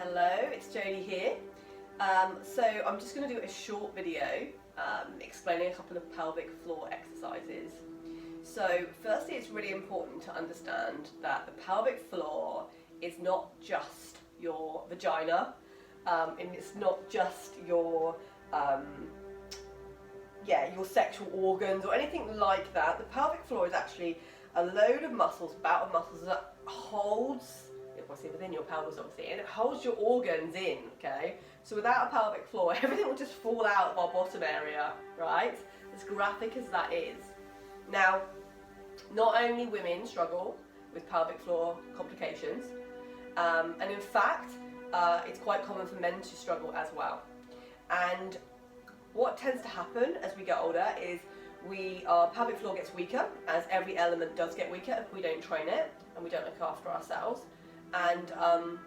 Hello, it's Jodie here. So I'm just going to do a short video explaining a couple of pelvic floor exercises. So firstly, it's really important to understand that the pelvic floor is not just your vagina, and it's not just your your sexual organs or anything like that. The pelvic floor is actually a load of muscles, bout of muscles that holds, obviously within your pelvis obviously, and it holds your organs in, okay? So without a pelvic floor, everything will just fall out of our bottom area, right? As graphic as that is. Now, not only women struggle with pelvic floor complications, and in fact, it's quite common for men to struggle as well. And what tends to happen as we get older is our pelvic floor gets weaker, as every element does get weaker if we don't train it and we don't look after ourselves. And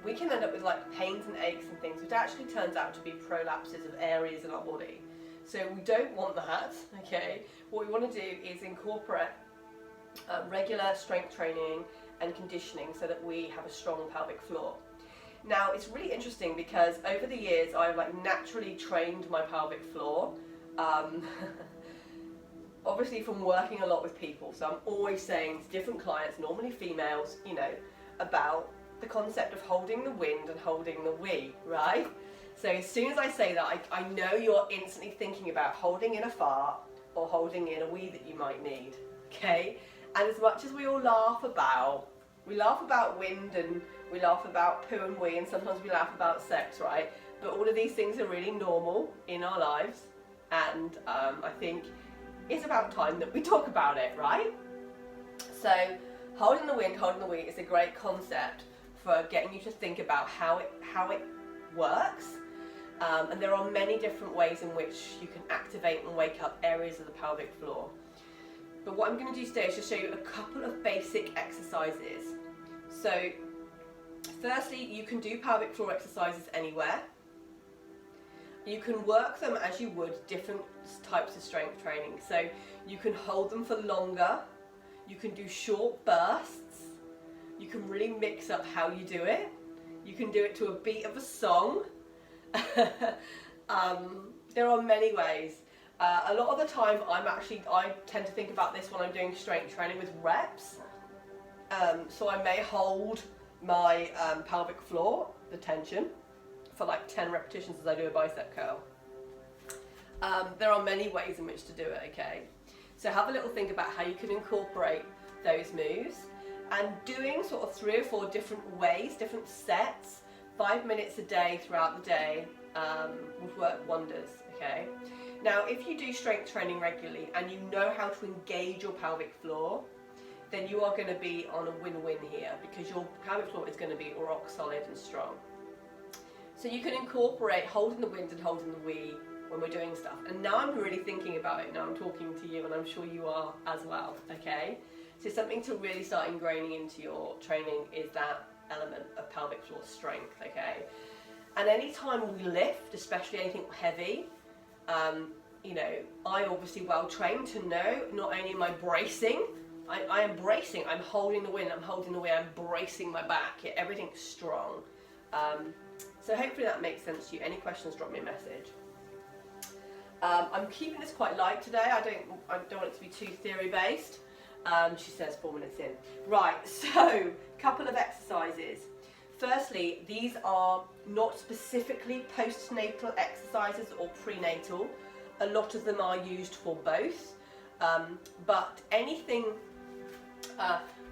we can end up with like pains and aches and things, which actually turns out to be prolapses of areas in our body. So we don't want that, okay? What we want to do is incorporate regular strength training and conditioning so that we have a strong pelvic floor. Now, it's really interesting because over the years I've naturally trained my pelvic floor. Obviously from working a lot with people, so I'm always saying to different clients, normally females, about the concept of holding the wind and holding the wee, right? So as soon as I say that, I know you're instantly thinking about holding in a fart or holding in a wee that you might need, okay? And as much as we all laugh about wind and we laugh about poo and wee, and sometimes we laugh about sex, right? But all of these things are really normal in our lives, and I think it's about time that we talk about it, right? So holding the wind, holding the wee is a great concept for getting you to think about how it works. And there are many different ways in which you can activate and wake up areas of the pelvic floor. But what I'm going to do today is just show you a couple of basic exercises. So firstly, you can do pelvic floor exercises anywhere. You can work them as you would different types of strength training. So you can hold them for longer, you can do short bursts, you can really mix up how you do it, you can do it to a beat of a song. There are many ways. A lot of the time I tend to think about this when I'm doing strength training with reps. So I may hold my pelvic floor, the tension, for like 10 repetitions as I do a bicep curl. There are many ways in which to do it, okay? So have a little think about how you can incorporate those moves, and doing sort of 3 or 4 different ways, different sets, 5 minutes a day throughout the day would work wonders, okay? Now, if you do strength training regularly and you know how to engage your pelvic floor, then you are going to be on a win-win here, because your pelvic floor is going to be rock solid and strong. So you can incorporate holding the wind and holding the wee when we're doing stuff. And now I'm really thinking about it, now I'm talking to you, and I'm sure you are as well, okay? So something to really start ingraining into your training is that element of pelvic floor strength, okay? And anytime we lift, especially anything heavy, I'm obviously well trained to know not only am I bracing, I am bracing, I'm holding the wind, I'm holding the wee, I'm bracing my back, everything's strong. So hopefully that makes sense to you. Any questions, drop me a message. I'm keeping this quite light today. I don't want it to be too theory based. She says 4 minutes in. Right, so couple of exercises. Firstly, these are not specifically postnatal exercises or prenatal. A lot of them are used for both. But anything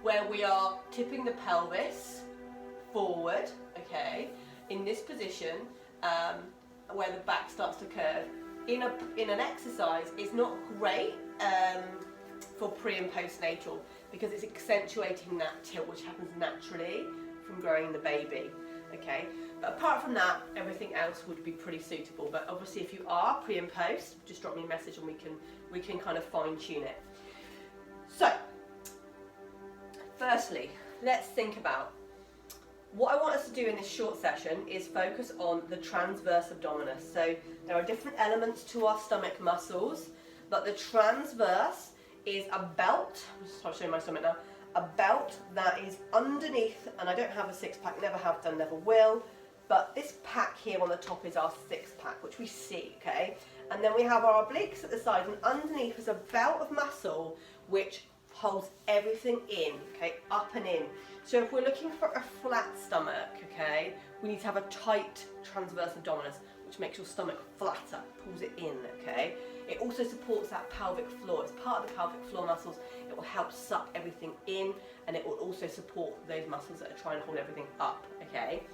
where we are tipping the pelvis forward, okay, in this position, where the back starts to curve, in an exercise is not great for pre and postnatal, because it's accentuating that tilt which happens naturally from growing the baby, okay? But apart from that, everything else would be pretty suitable. But obviously if you are pre and post, just drop me a message and we can kind of fine tune it. So firstly, let's think about what I want us to do in this short session is focus on the transverse abdominis. So there are different elements to our stomach muscles, but the transverse is a belt. I'll show you my stomach now. A belt that is underneath, and I don't have a six-pack, never have done, never will, but this pack here on the top is our six pack, which we see, okay? And then we have our obliques at the side, and underneath is a belt of muscle which holds everything in, okay, up and in. So if we're looking for a flat stomach, okay, we need to have a tight transverse abdominis, which makes your stomach flatter, pulls it in, okay? It also supports that pelvic floor. It's part of the pelvic floor muscles. It will help suck everything in, and it will also support those muscles that are trying to hold everything up, okay?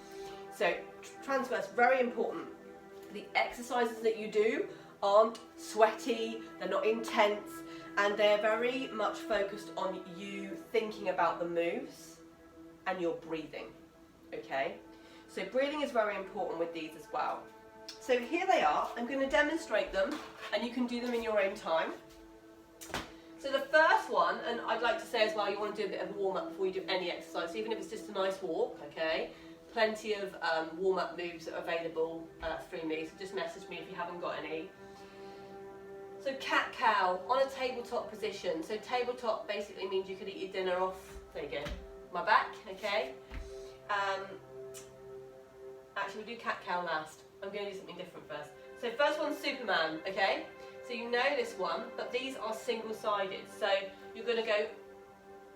So transverse, very important. The exercises that you do aren't sweaty, they're not intense, and they're very much focused on you thinking about the moves and your breathing, okay? So breathing is very important with these as well. So here they are. I'm going to demonstrate them, and you can do them in your own time. So the first one, and I'd like to say as well, you want to do a bit of warm-up before you do any exercise, even if it's just a nice walk, okay? Plenty of warm-up moves that are available through me, so just message me if you haven't got any. So cat-cow on a tabletop position. So tabletop basically means you could eat your dinner off, there you go, my back, okay? Actually, we'll do cat-cow last. I'm going to do something different first. So first one's Superman, okay? So you know this one, but these are single-sided. So you're going to go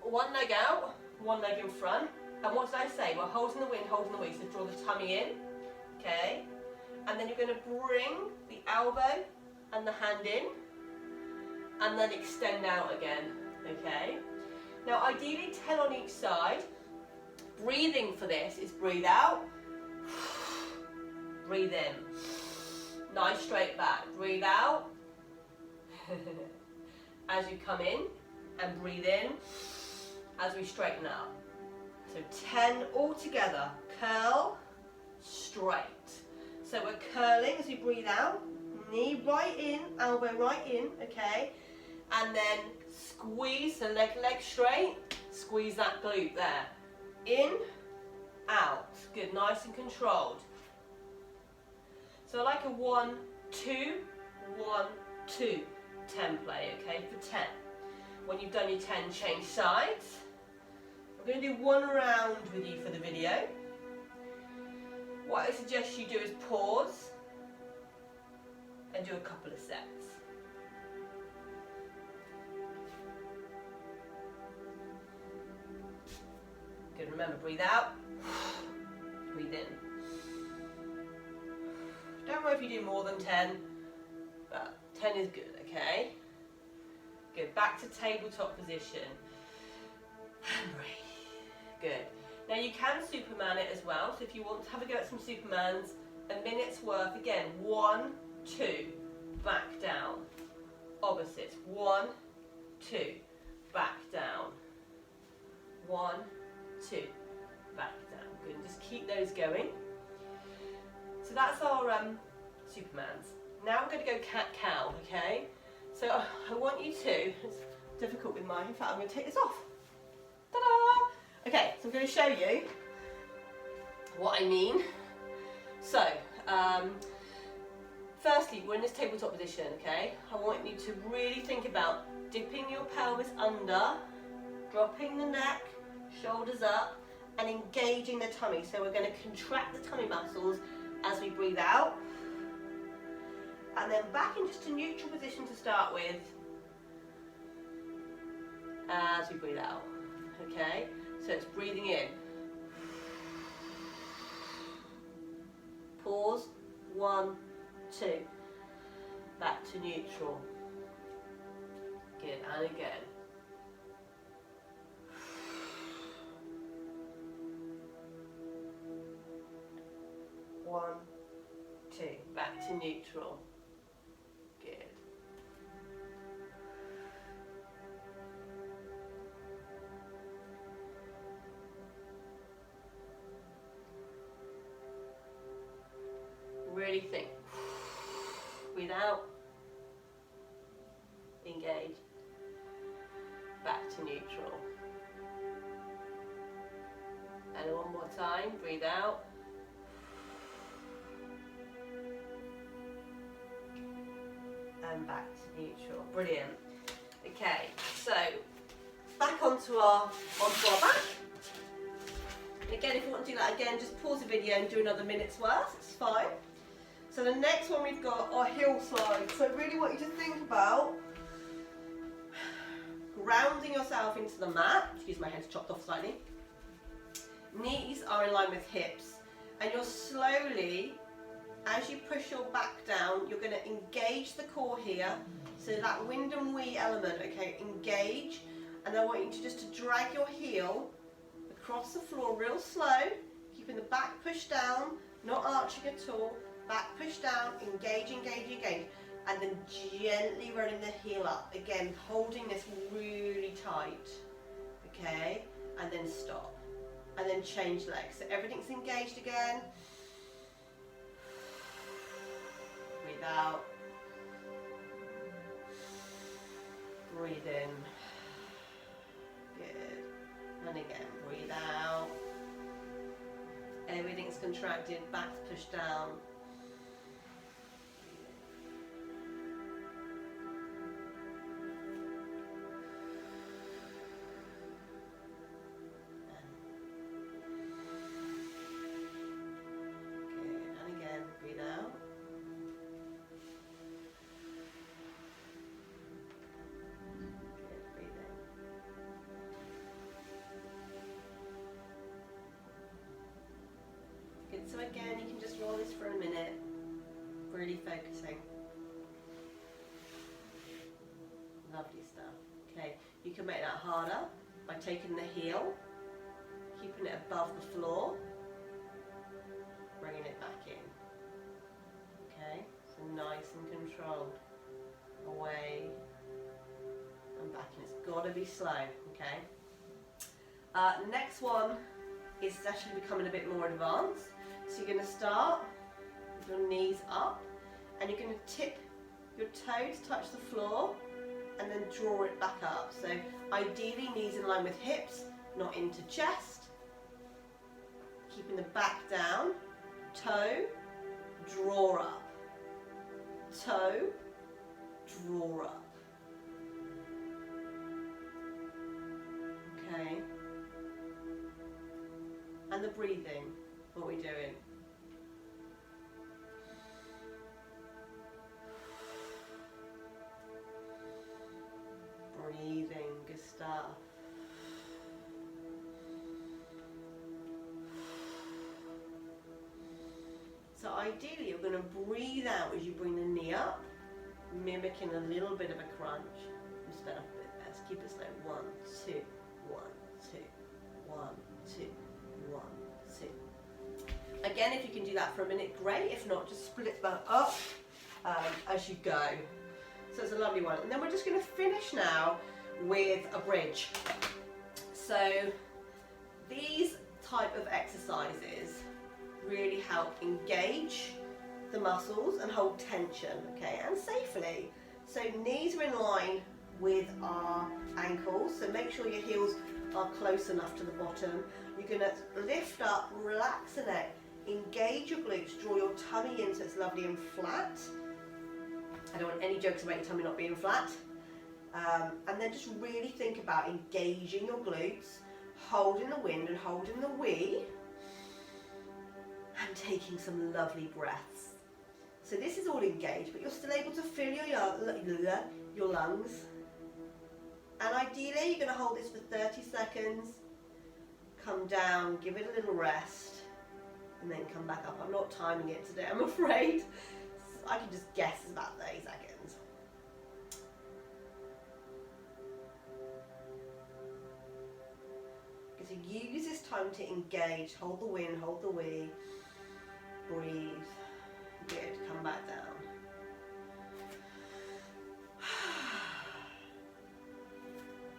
one leg out, one leg in front. And what did I say? Well, holding the wind, holding the weight. So draw the tummy in, okay? And then you're going to bring the elbow and the hand in, and then extend out again, okay? Now, ideally 10 on each side. Breathing for this is breathe out, breathe in. Nice straight back. Breathe out as you come in, and breathe in as we straighten up. So 10 all together. Curl, straight. So we're curling as we breathe out. Knee right in, elbow right in, okay? And then squeeze the leg straight. Squeeze that glute there. In, out. Good, nice and controlled. So I like a 1, 2, 1, 2 template, okay, for 10. When you've done your 10, change sides. I'm going to do one round with you for the video. What I suggest you do is pause and do a couple of sets. Good, remember, breathe out, breathe in. Don't worry if you do more than 10, but 10 is good, okay? Good, back to tabletop position. And breathe. Good. Now you can Superman it as well, so if you want to have a go at some Supermans, a minute's worth, again, 1, 2, back down. Opposites, 1, 2, back down. 1, 2, back down. Good, and just keep those going. So that's our Supermans. Now we're going to go cat-cow, okay? So I want you to, it's difficult with mine, in fact I'm going to take this off. Ta-da! Okay, so I'm going to show you what I mean. So, firstly, we're in this tabletop position, okay? I want you to really think about dipping your pelvis under, dropping the neck, shoulders up, and engaging the tummy. So we're going to contract the tummy muscles as we breathe out. And then back in just a neutral position to start with as we breathe out, okay? So it's breathing in. Pause, 1, 2, back to neutral. Good, and again. One, 2, back to neutral. Good. Really think. Breathe out. Engage. Back to neutral. And one more time. Breathe out. And back to neutral. Brilliant. Okay, so back onto our back. And again, if you want to do that again, just pause the video and do another minute's worth, it's fine. So the next one we've got are heel slides. So I really want you to think about grounding yourself into the mat. Excuse my head's chopped off slightly. Knees are in line with hips. And you're slowly, as you push your back down, you're going to engage the core here. So that wind and wee element, okay, engage. And I want you to just to drag your heel across the floor real slow, keeping the back pushed down, not arching at all. Back push down, engage, engage, engage. And then gently running the heel up. Again, holding this really tight. Okay? And then stop. And then change legs. So everything's engaged again. Breathe out. Breathe in. Good. And again, breathe out. Everything's contracted, back's pushed down. So again, you can just roll this for a minute, really focusing. Lovely stuff. Okay, you can make that harder by taking the heel, keeping it above the floor, bringing it back in. Okay, so nice and controlled. Away and back in. It's got to be slow, okay? Next one is actually becoming a bit more advanced. So you're going to start with your knees up and you're going to tip your toes, touch the floor and then draw it back up. So ideally knees in line with hips, not into chest. Keeping the back down, toe, draw up, toe, draw up. Okay. And the breathing. What are we doing? Breathing, good stuff. So ideally you're going to breathe out as you bring the knee up, mimicking a little bit of a crunch. Instead of let's keep it slow. 1, 2, 1, 2, 1, 2, 1, 2. Again, if you can do that for a minute, great. If not, just split that up as you go. So it's a lovely one. And then we're just going to finish now with a bridge. So these type of exercises really help engage the muscles and hold tension, okay, and safely. So knees are in line with our ankles, so make sure your heels are close enough to the bottom. You're going to lift up, relax the neck, engage your glutes, draw your tummy in so it's lovely and flat. I don't want any jokes about your tummy not being flat. And then just really think about engaging your glutes, holding the wind and holding the wee, and taking some lovely breaths. So this is all engaged, but you're still able to fill your lungs. And ideally, you're going to hold this for 30 seconds, come down, give it a little rest, and then come back up. I'm not timing it today, I'm afraid. I can just guess it's about 30 seconds. So use this time to engage, hold the wind, hold the wee, breathe. Good, come back down.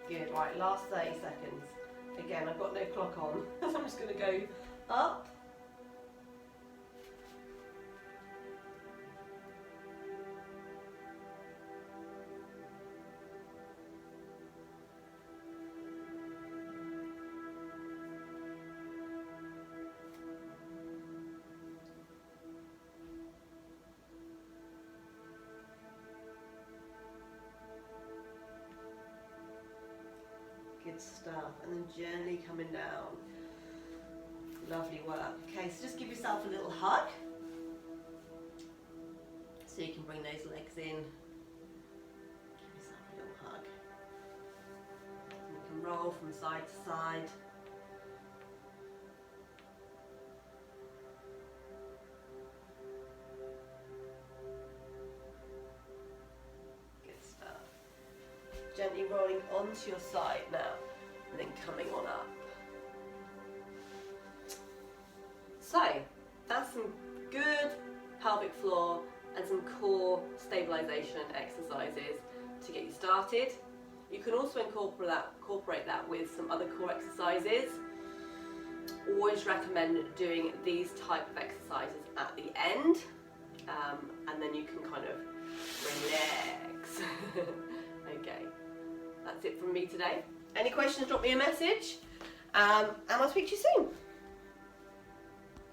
Good, right, last 30 seconds. Again, I've got no clock on, so I'm just going to go up. Good stuff, and then gently coming down. Lovely work. Okay, so just give yourself a little hug. So you can bring those legs in. Give yourself a little hug. And you can roll from side to side. Good stuff. Gently rolling onto your side now, and then coming on up. So, that's some good pelvic floor and some core stabilization exercises to get you started. You can also incorporate that with some other core exercises. Always recommend doing these type of exercises at the end, and then you can kind of relax. Okay, that's it from me today. Any questions, drop me a message, and I'll speak to you soon.